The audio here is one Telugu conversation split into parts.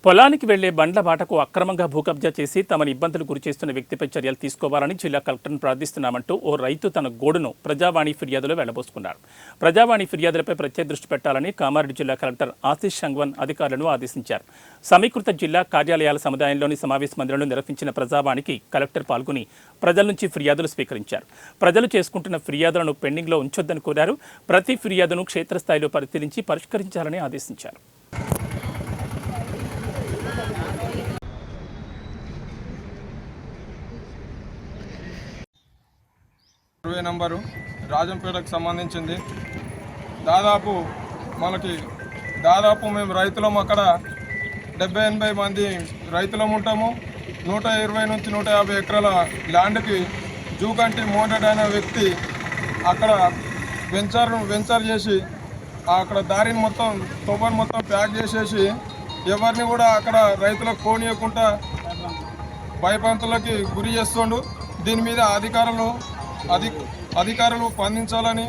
పొలానికి వెళ్లే బండ్ల బాటకు అక్రమంగా భూకబ్జా చేసి తమను ఇబ్బందులు గురిచేస్తున్న వ్యక్తిపై చర్యలు తీసుకోవాలని జిల్లా కలెక్టర్ను ప్రార్థిస్తున్నామంటూ ఓ రైతు తన గోడును ప్రజావాణి ఫిర్యాదులో వెళ్లబోసుకున్నారు. ప్రజావాణి ఫిర్యాదులపై ప్రత్యేక దృష్టి పెట్టాలని కామారెడ్డి జిల్లా కలెక్టర్ ఆశీష్ సంగ్వన్ అధికారులను ఆదేశించారు. సమీకృత జిల్లా కార్యాలయాల సముదాయంలోని సమావేశ మందిరంలో నిర్వహించిన ప్రజావాణికి కలెక్టర్ పాల్గొని ప్రజల నుంచి ఫిర్యాదులు స్వీకరించారు. ప్రజలు చేసుకుంటున్న ఫిర్యాదులను పెండింగ్లో ఉంచొద్దని కోరారు. ప్రతి ఫిర్యాదును క్షేత్రస్థాయిలో పరిశీలించి పరిష్కరించాలని ఆదేశించారు. సర్వే నంబరు రాజంపేటకు సంబంధించింది. దాదాపు మేము రైతులం అక్కడ 70-80 మంది రైతులం ఉంటాము. 120 నుంచి 150 ఎకరాల ల్యాండ్కి జూకంటి మోంటెడ్ అనే వ్యక్తి అక్కడ వెంచర్ చేసి అక్కడ దారిని మొత్తం తొవ్వని మొత్తం ప్యాక్ చేసేసి ఎవరిని కూడా అక్కడ రైతులకు పోనీయకుండా భయపంతులకి గురి చేస్తుండు. దీని మీద అధికారులు స్పందించాలని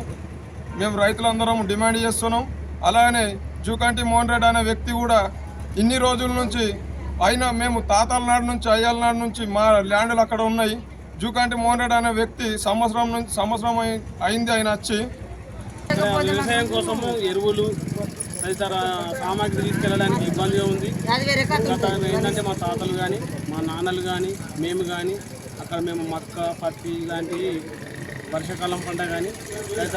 మేము రైతులందరం డిమాండ్ చేస్తున్నాం. అలానే జూకంటి మోహన్ రెడ్డి అనే వ్యక్తి కూడా ఇన్ని రోజుల నుంచి అయినా మేము తాతల నాడు నుంచి అయ్యాల నాడు నుంచి మా ల్యాండ్లు అక్కడ ఉన్నాయి. జూకంటి మోహన్ రెడ్డి అనే వ్యక్తి సంవత్సరం అయింది ఆయన వచ్చి వ్యవసాయం కోసము ఎరువులు తదితర సామాగ్రి తీసుకెళ్ళడానికి ఇబ్బందిగా ఉంది. ఏంటంటే మా తాతలు కానీ మా నాన్నలు కానీ మేము కానీ అక్కడ మేము మక్క పత్తి ఇలాంటి వర్షాకాలం పంట కానీ